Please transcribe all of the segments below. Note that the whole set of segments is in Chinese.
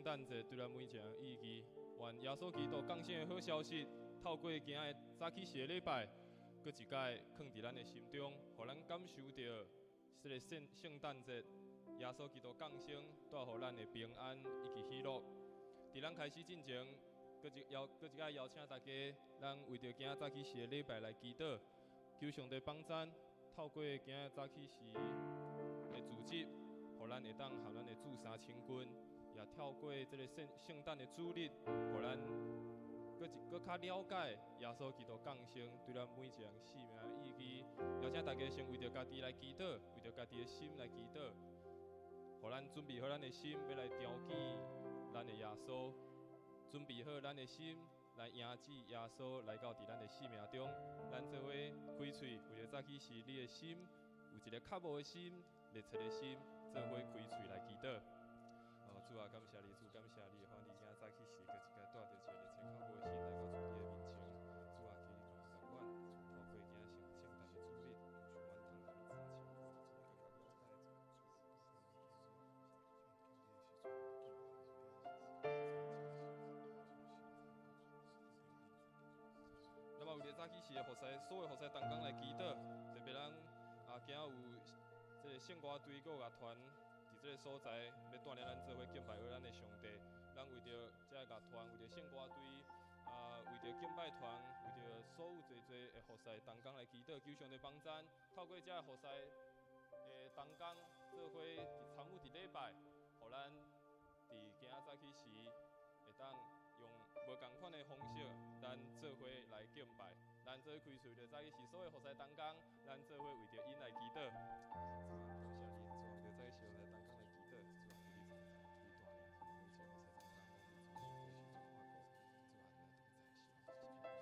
诞节对咱每一个人意义。愿耶稣基督降生的好消息，透过今日早起时的礼拜，搁一届放伫咱的心中，互咱感受到这个圣诞节耶稣基督降生带予咱的平安以及喜乐。伫咱开始进前，搁一届邀请大家，咱为着今仔早起时的礼拜来祈祷，求上帝帮咱，透过今仔早起时的组织，互咱会当和咱的主三千军，也透过这个圣诞的主日，互咱搁较了解耶稣基督降生对咱每一个人生命的意义。邀请大家先为着家己来祈祷，为着家己的心来祈祷，互咱准备好咱的心，要来朝见咱的耶稣，准备好咱的心来迎接耶稣来到伫咱的生命中。咱做伙开喙，为着早起时你的心有一个较无的心、热切的心，做伙开喙来祈祷。主啊，感谢你，主感谢你，让你今仔早起时，搁一个带着一个热切较无的心来到主你的面前。主啊，求你帮助阮，透过今仔圣诞的主日，让阮通甲你三千，主更加了解主。那么为着早起时的服侍，所有服侍同工来祈祷，特别咱今仔有这个圣歌队个乐团。伫这个所在，要锻炼咱做伙敬拜咱的上帝。咱为着这个乐团，为着圣歌队，为着敬拜团，为着所有侪的服侍同工来祈祷，求上帝帮咱，透过这个服侍的同工，做伙伫参与伫礼拜，互咱伫今仔早起时会当用无同款的方式，咱做伙来敬拜。咱做伙开喙着早起时所有服侍同工，咱做伙为着因来祈祷。感谢你，主啊，在时候来同工来祈祷，主啊，给你帮助，给你锻炼，每一个服侍同工，咱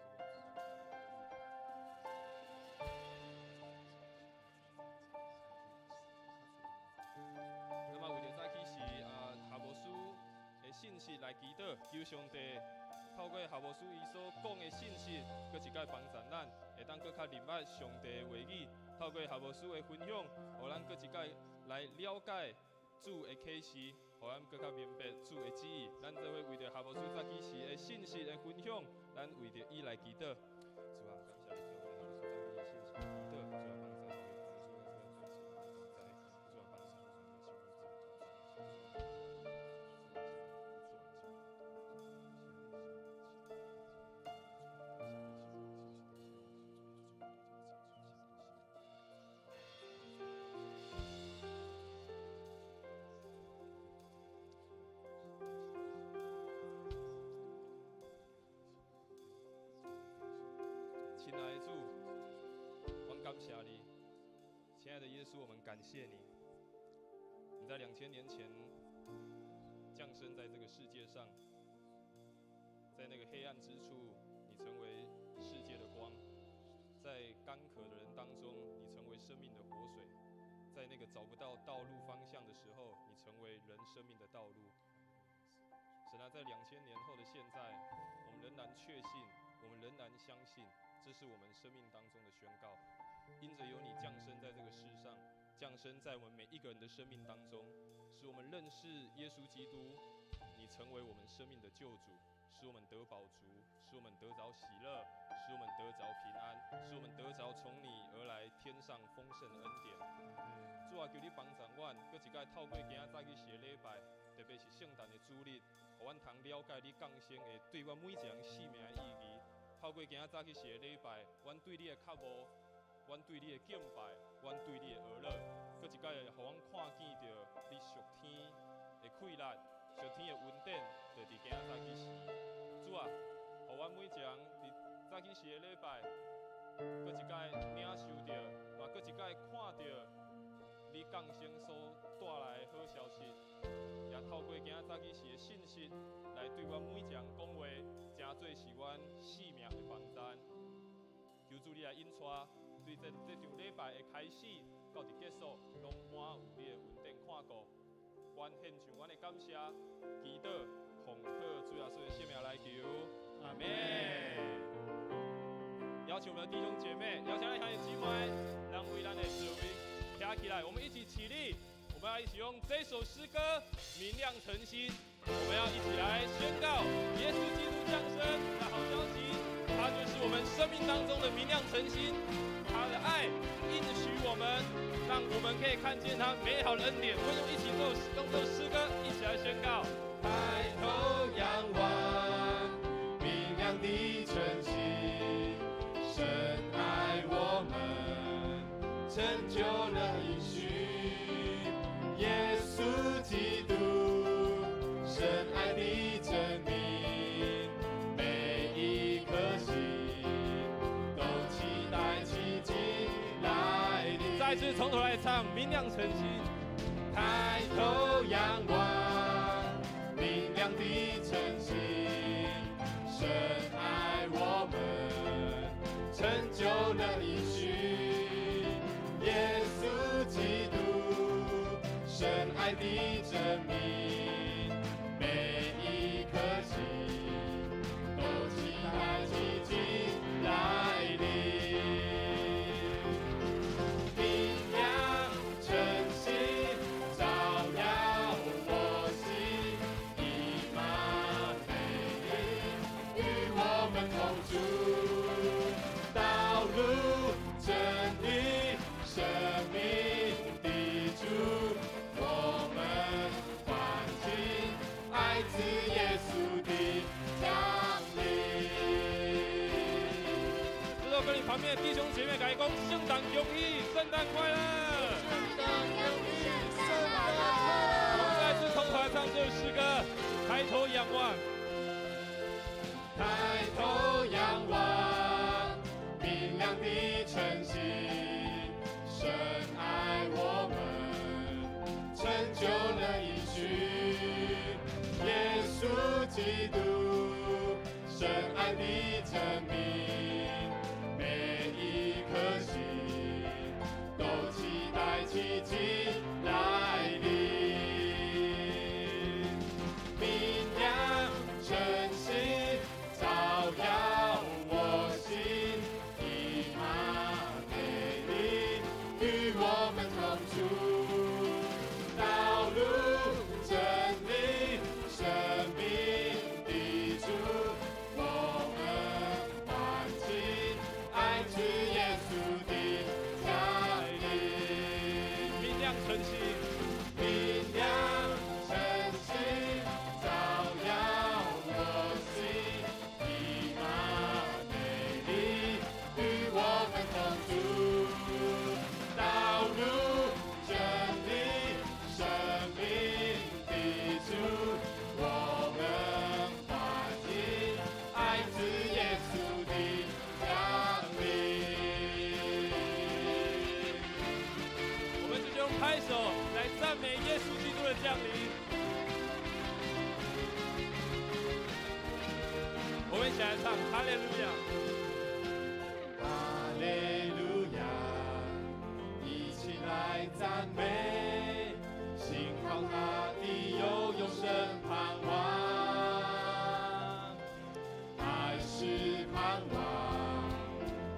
做心中看顾，主啊，你来同在，希望这些那么为着早起时夏无书的信息来祈祷，求上帝透过夏无书伊所讲的信息，搁一摆帮助咱，会当搁较明白上帝的话语。透过夏无书的分享，互咱搁一摆来了解主的启示，互咱搁较明白主的旨意。咱做伙为着夏无书早起时的信息的分享，咱为着伊来祈祷。主啊，感谢你，做夏无书早起的信息祈祷。主啊，帮助我们，帮助咱这个最起码的同在。主啊，帮助我们，心中这个同在。亲爱的主，我感谢你，亲爱的耶稣，我们感谢你。你在2000年前降生在这个世界上，在那个黑暗之处，你成为世界的光；在干渴的人当中，你成为生命的活水；在那个找不到道路方向的时候，你成为人生命的道路。神啊，在2000年后的现在，我们仍然确信，我们仍然相信。这是我们生命当中的宣告，因着有你降生在这个世上，降生在我们每一个人的生命当中，使我们认识耶稣基督，你成为我们生命的救主，使我们得饱足，使我们得着喜乐，使我们得着平安，使我们得着从你而来天上丰盛的恩典。主啊，求你帮助阮，搁一摆透过今仔早起时的礼拜，特别是圣诞的主日，互阮通了解你降生会对阮每一个人生命的意义。透过今仔早起时的礼拜，阮对你的渴慕，阮对你的敬拜，阮对你的娱乐，搁一摆互阮看见到你属天的快乐，属天的恩典，就伫今仔早起时。主啊，互阮每一个人伫早起时的礼拜，搁一摆领受到，嘛搁一摆看到你降生所带来的好消息，也透过今仔早起时的信息。来对阮每一个人讲话，真做是阮生命的帮助。求主你来引带，对这场礼拜的开始到伫结束，拢满有你的恩典看顾。阮献上阮的感谢、祈祷、奉靠主耶稣的圣名来求，阿门。邀请我们的弟兄姐妹，邀请咱乡的姊妹，让为咱的智慧站起来，我们一起起立，我们要一起用这首诗歌明亮晨星，我们要一起。让我们可以看见他美好的恩典。我们一起用这首诗歌一起来宣告：抬头仰望明亮的晨曦，神爱我们，成就了应许。耶稣基督，神爱的证明，每一颗心都期待奇迹来临。再次从头来唱，明亮晨曦。抬头仰望明亮的晨曦，神爱我们，成就了应许。耶稣基督，神爱的证明，每一颗心都期待奇迹来临。明亮晨曦照耀我心，以马内利与我们同住。道路真理生命的主，我们欢庆爱子耶稣的降临。这时候跟你旁边的弟兄姐妹改讲，圣诞恭喜，圣诞快乐！圣诞恭喜，圣诞快我们乐！再次从头来唱这首诗歌，抬头仰望。抬头仰望明亮的晨曦，神爱我们，成就了应许。耶稣基督，神爱的证明，每一颗心都期待奇迹来临。明亮晨曦照耀我心，以马内利与我们同住。道路真理生命的主，我们欢庆爱子耶稣的降临。明亮晨曦，明亮晨曦照耀我心，以马内利与我们同住。道路真理生命的主，我们欢庆爱子耶稣的降临。我们就用拍手来赞美耶稣基督的降临。我们一起来唱哈利路亚。哈利路亚，一起来赞美，信靠他的有永生盼望。爱是盼望，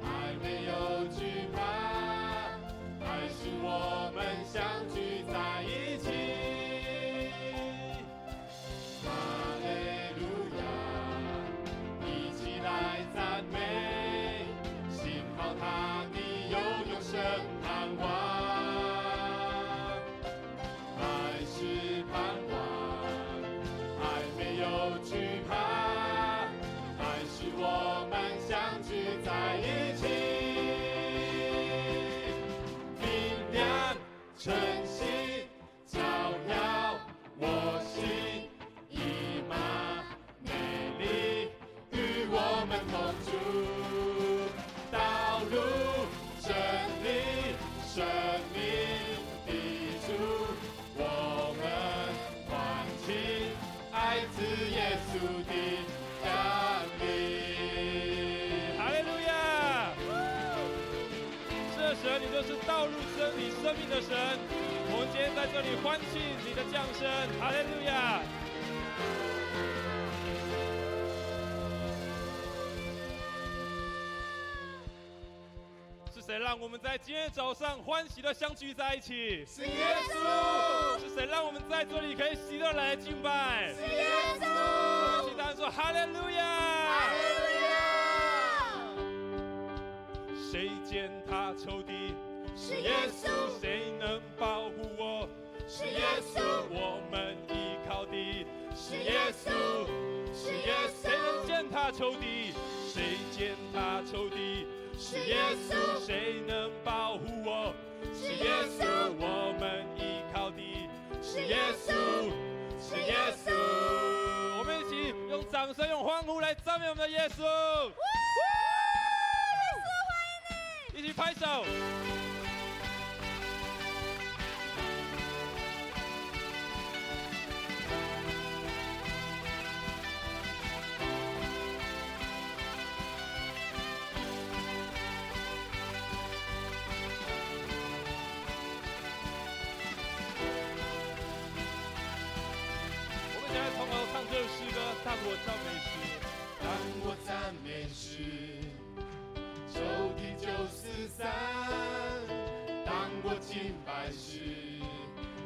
爱没有惧怕，爱使我们相聚在一起。哈利路亚，一起来赞美，信靠他的有永生盼望。爱是盼望，爱没有惧怕，爱使我们相聚在一起。明亮晨曦照耀我心，以马内利与我们同住。道路真理生命的主，我们欢庆爱子耶稣的降临。哈利路亚！是的，神，你就是道路、真理、生命的神。我们今天在这里欢庆你的降生，哈利路亚！是谁让我们在今天早上欢喜的相聚在一起？是耶稣，是谁让我们在这里可以喜乐来敬拜？是耶稣！我们一起大声说哈利路亚！哈利路亚！谁见他仇敌是耶稣，谁能保护我？是耶稣，我们依靠的是耶稣，是耶谁能稣，践踏仇敌？谁践踏仇敌？是耶稣，谁能保护我？是耶稣，我们依靠的是耶稣，是耶稣。我们一起用掌声、用欢呼来赞美我们的耶稣。耶稣欢迎你！一起拍手。我们现在从头唱这首诗歌，当我赞美时，当我赞美时，仇敌就四散；当我敬拜时，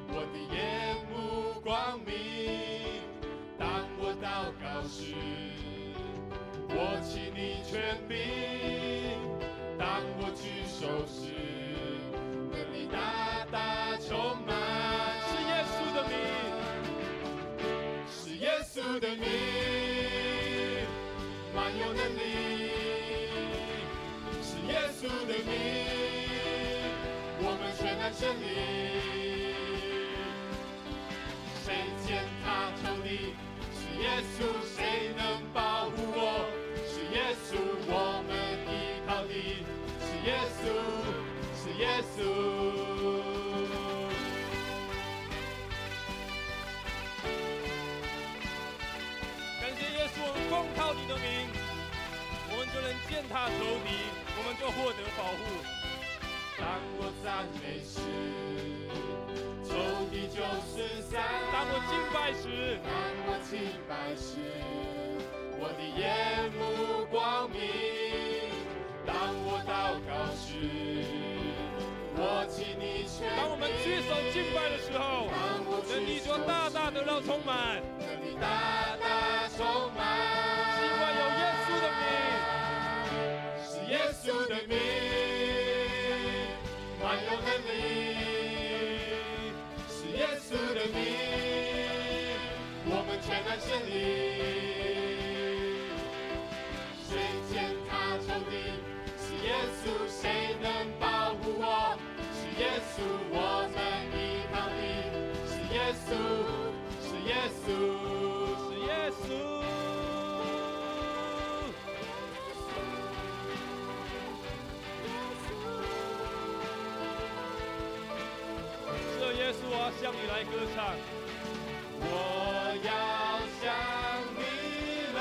我的眼目光明；当我祷告时，我起你权柄；当我举手时，能力大大充满。是耶稣的名，是耶稣的名，满有能力。是耶稣的名，我们全然胜利。谁践踏仇敌？是耶稣，谁能保护我？是耶稣，我们依靠的。是耶稣，是耶稣。感谢耶稣，我们光靠你的名，我们就能践踏仇敌，我们就获得保护。当我赞美时，仇敌就四散；当我敬拜时，当我敬拜时，我的眼目光明；当我祷告时，我起你权柄。当我们举手敬拜的时候，能力就大大的要充满，能力大大充满。是因为有耶稣的名，是耶稣的名，满有能力。是耶稣的名，我们全然胜利。谁践踏仇敌？是耶稣，谁能保护我？是耶稣，我们依靠的。是耶稣，是耶稣，是耶稣。是耶稣，我要向你来歌唱。我要向你来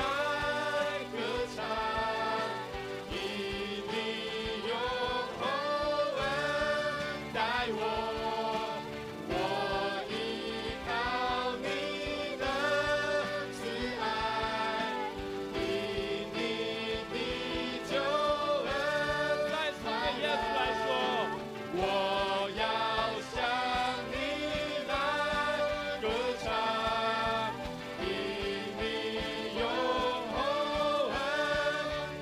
歌唱，以你用厚恩待我，我依靠你的慈爱，以你的救恩。再次给耶稣来说，我要向你来歌唱，以你用厚恩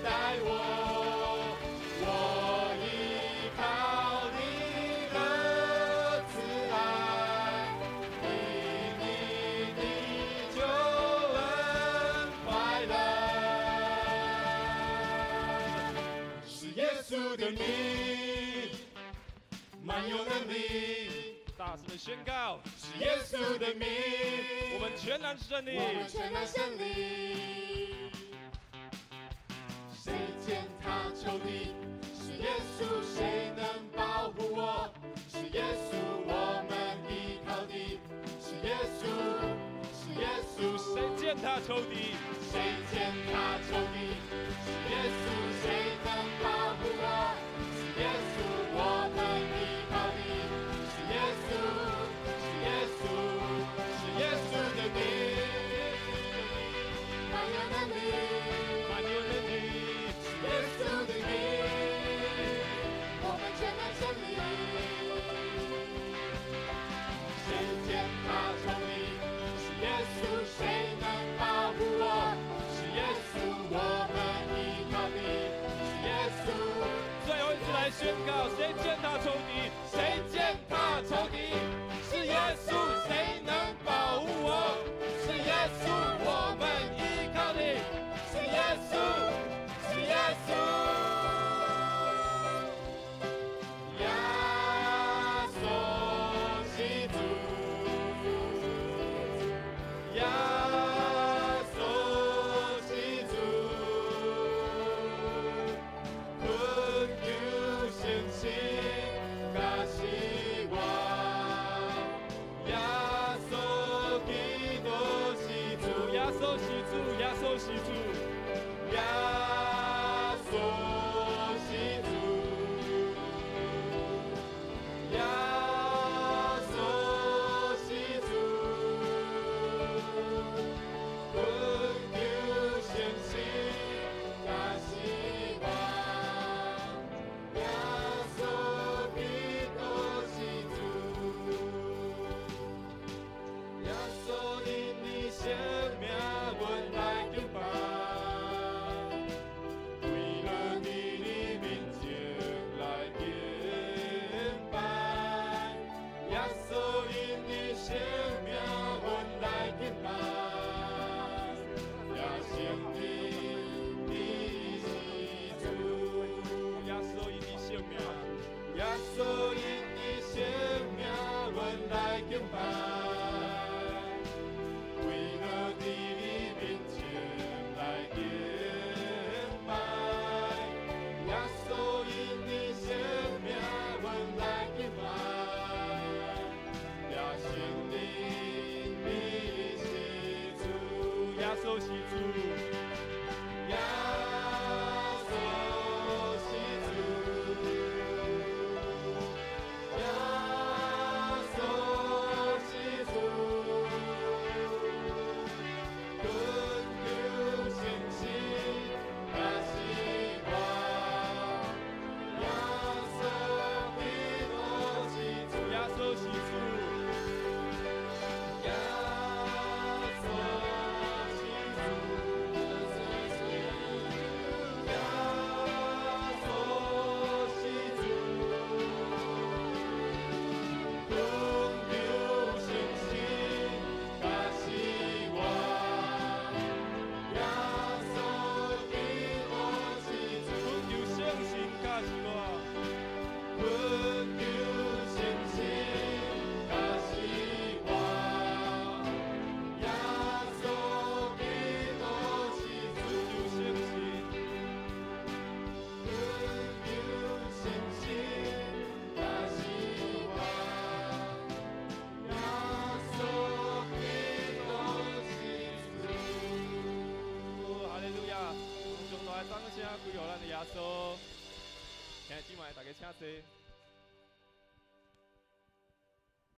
待我，我依靠你的慈爱，以你的救恩快乐。是耶稣的名，满有能力。大声的宣告，是耶稣的名，我们全然胜利。我们全然胜利。谁践踏仇敌？是耶稣，谁能保护我？是耶稣，我们依靠的。是耶稣，是耶稣，谁践踏仇敌？谁践踏仇敌？是耶稣，谁能保护我？是耶稣，我们依靠的。是耶稣，是耶稣，是耶稣的名，满有能力，满有能力。是耶稣的名，我们全然胜利。谁践踏仇敌？是耶稣，谁能保护我？是耶稣，我们依靠的。稣是主，耶稣是主，耶稣是主，耶稣是主，困求信心甲希望，耶稣基督是主，耶稣因你生命，阮来敬拜。所以你生命，阮来敬拜，为了伫你面前来敬拜。耶稣因你生命，阮来敬拜。也承认你是主，耶稣是主，耶稣是主。归予咱的耶稣，兄弟姊妹，大家请坐。